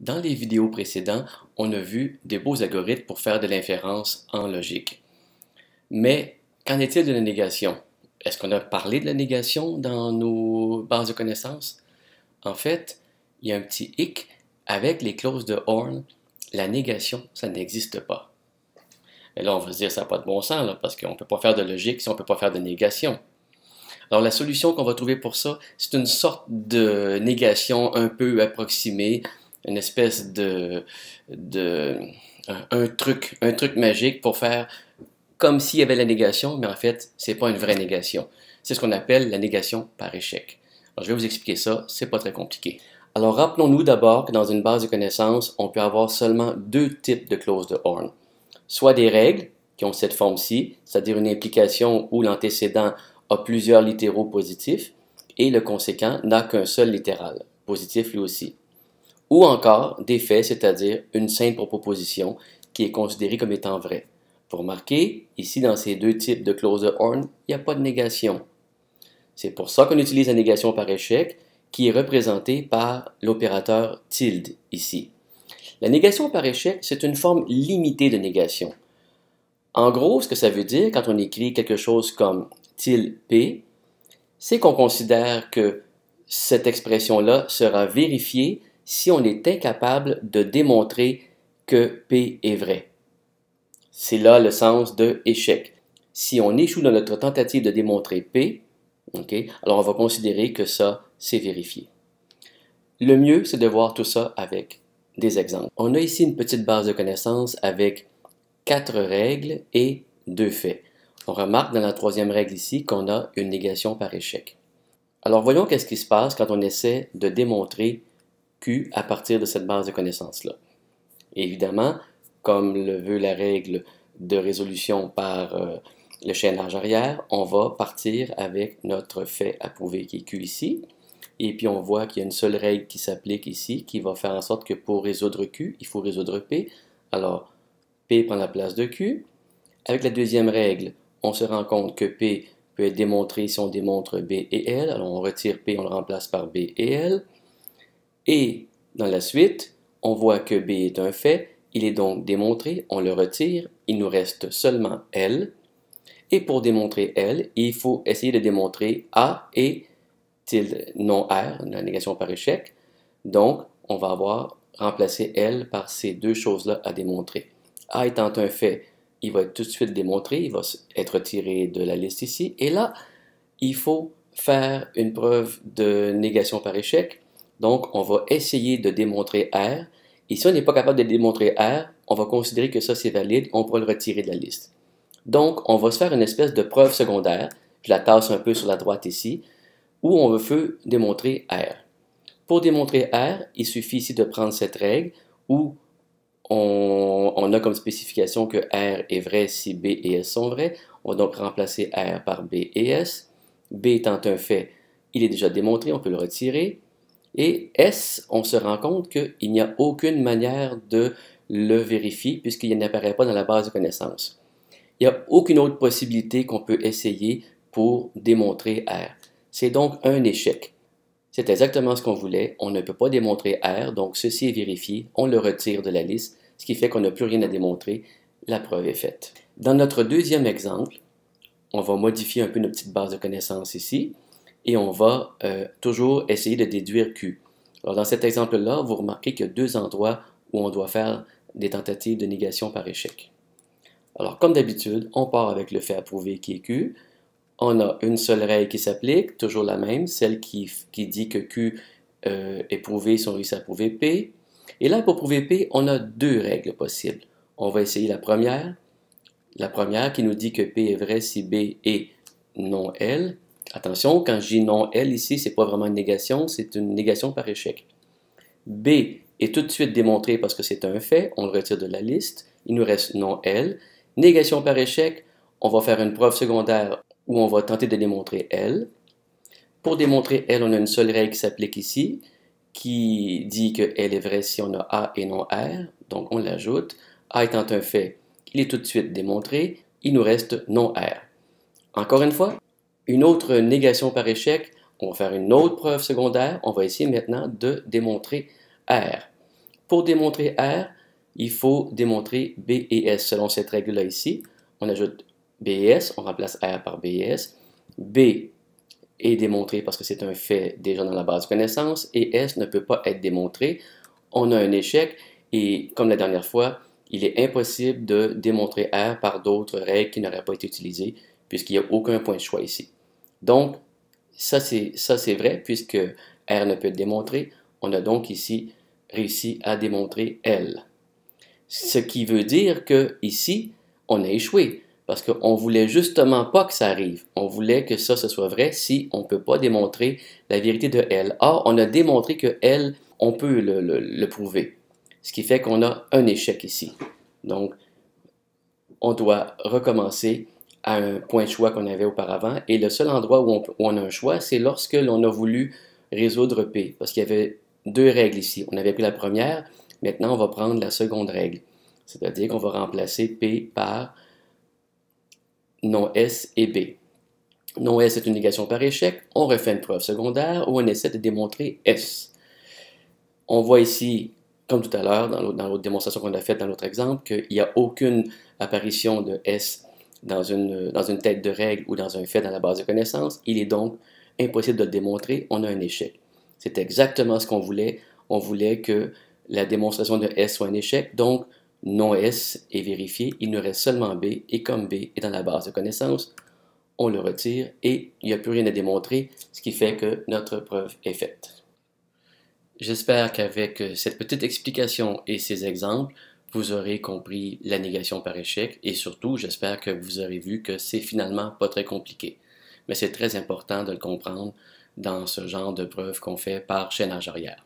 Dans les vidéos précédentes, on a vu des beaux algorithmes pour faire de l'inférence en logique. Mais qu'en est-il de la négation? Est-ce qu'on a parlé de la négation dans nos bases de connaissances? En fait, il y a un petit hic avec les clauses de Horn. La négation, ça n'existe pas. Et là, on va se dire, ça n'a pas de bon sens, là, parce qu'on ne peut pas faire de logique si on ne peut pas faire de négation. Alors, la solution qu'on va trouver pour ça, c'est une sorte de négation un peu approximée, une espèce un truc magique pour faire comme s'il y avait la négation, mais en fait, c'est pas une vraie négation. C'est ce qu'on appelle la négation par échec. Alors, je vais vous expliquer ça, c'est pas très compliqué. Alors, rappelons-nous d'abord que dans une base de connaissances, on peut avoir seulement deux types de clauses de Horn. Soit des règles, qui ont cette forme-ci, c'est-à-dire une implication où l'antécédent a plusieurs littéraux positifs, et le conséquent n'a qu'un seul littéral, positif lui aussi. Ou encore des faits, c'est-à-dire une simple proposition qui est considérée comme étant vraie. Vous remarquez, ici dans ces deux types de clauses de Horn, il n'y a pas de négation. C'est pour ça qu'on utilise la négation par échec, qui est représentée par l'opérateur tilde ici. La négation par échec, c'est une forme limitée de négation. En gros, ce que ça veut dire quand on écrit quelque chose comme tilde P, c'est qu'on considère que cette expression-là sera vérifiée si on est incapable de démontrer que P est vrai. C'est là le sens de échec. Si on échoue dans notre tentative de démontrer P, alors on va considérer que ça, c'est vérifié. Le mieux, c'est de voir tout ça avec des exemples. On a ici une petite base de connaissances avec 4 règles et 2 faits. On remarque dans la troisième règle ici qu'on a une négation par échec. Alors voyons qu'est-ce qui se passe quand on essaie de démontrer Q à partir de cette base de connaissances-là. Évidemment, comme le veut la règle de résolution par le chaînage arrière, on va partir avec notre fait à prouver qui est Q ici. Et puis on voit qu'il y a une seule règle qui s'applique ici, qui va faire en sorte que pour résoudre Q, il faut résoudre P. Alors, P prend la place de Q. Avec la deuxième règle, on se rend compte que P peut être démontré si on démontre B et L. Alors on retire P, on le remplace par B et L. Et dans la suite, on voit que B est un fait, il est donc démontré, on le retire, il nous reste seulement L. Et pour démontrer L, il faut essayer de démontrer A et tilde non R, la négation par échec. Donc, on va avoir remplacé L par ces deux choses-là à démontrer. A étant un fait, il va être tout de suite démontré, il va être retiré de la liste ici. Et là, il faut faire une preuve de négation par échec. Donc, on va essayer de démontrer R. Et si on n'est pas capable de démontrer R, on va considérer que ça c'est valide, on pourra le retirer de la liste. Donc, on va se faire une espèce de preuve secondaire. Je la tasse un peu sur la droite ici, où on veut démontrer R. Pour démontrer R, il suffit ici de prendre cette règle où on a comme spécification que R est vrai si B et S sont vrais. On va donc remplacer R par B et S. B étant un fait, il est déjà démontré, on peut le retirer. Et S, on se rend compte qu'il n'y a aucune manière de le vérifier puisqu'il n'apparaît pas dans la base de connaissances. Il n'y a aucune autre possibilité qu'on peut essayer pour démontrer R. C'est donc un échec. C'est exactement ce qu'on voulait. On ne peut pas démontrer R, donc ceci est vérifié. On le retire de la liste, ce qui fait qu'on n'a plus rien à démontrer. La preuve est faite. Dans notre deuxième exemple, on va modifier un peu notre petite base de connaissances ici et on va toujours essayer de déduire Q. Alors dans cet exemple-là, vous remarquez qu'il y a deux endroits où on doit faire des tentatives de négation par échec. Alors comme d'habitude, on part avec le fait à prouver qui est Q. On a une seule règle qui s'applique, toujours la même, celle qui dit que Q est prouvé si on réussit à prouver P. Et là, pour prouver P, on a deux règles possibles. On va essayer la première qui nous dit que P est vrai si B est non L. Attention, quand je dis non L ici, ce n'est pas vraiment une négation, c'est une négation par échec. B est tout de suite démontré parce que c'est un fait, on le retire de la liste, il nous reste non L. Négation par échec, on va faire une preuve secondaire où on va tenter de démontrer L. Pour démontrer L, on a une seule règle qui s'applique ici, qui dit que L est vrai si on a A et non R, donc on l'ajoute. A étant un fait, il est tout de suite démontré, il nous reste non R. Encore une fois, une autre négation par échec, on va faire une autre preuve secondaire, on va essayer maintenant de démontrer R. Pour démontrer R, il faut démontrer B et S. Selon cette règle-là ici, on ajoute B et S, on remplace R par B et S. B est démontré parce que c'est un fait déjà dans la base de connaissances et S ne peut pas être démontré. On a un échec et comme la dernière fois, il est impossible de démontrer R par d'autres règles qui n'auraient pas été utilisées puisqu'il n'y a aucun point de choix ici. Donc, ça c'est vrai puisque R ne peut être démontré. On a donc ici réussi à démontrer L. Ce qui veut dire que ici, on a échoué parce qu'on ne voulait justement pas que ça arrive. On voulait que ça, ce soit vrai si on ne peut pas démontrer la vérité de L. Or, on a démontré que L, on peut le prouver. Ce qui fait qu'on a un échec ici. Donc, on doit recommencer à un point de choix qu'on avait auparavant. Et le seul endroit où on a un choix, c'est lorsque l'on a voulu résoudre P. Parce qu'il y avait deux règles ici. On avait pris la première, maintenant on va prendre la seconde règle. C'est-à-dire qu'on va remplacer P par non S et B. Non S est une négation par échec. On refait une preuve secondaire où on essaie de démontrer S. On voit ici, comme tout à l'heure, dans l'autre démonstration qu'on a faite dans l'autre exemple, qu'il n'y a aucune apparition de S dans une tête de règle ou dans un fait dans la base de connaissances. Il est donc impossible de le démontrer. On a un échec. C'est exactement ce qu'on voulait. On voulait que la démonstration de S soit un échec. Donc, non S est vérifié. Il nous reste seulement B. Et comme B est dans la base de connaissances, on le retire et il n'y a plus rien à démontrer, ce qui fait que notre preuve est faite. J'espère qu'avec cette petite explication et ces exemples, vous aurez compris la négation par échec et surtout, j'espère que vous aurez vu que c'est finalement pas très compliqué. Mais c'est très important de le comprendre dans ce genre de preuve qu'on fait par chaînage arrière.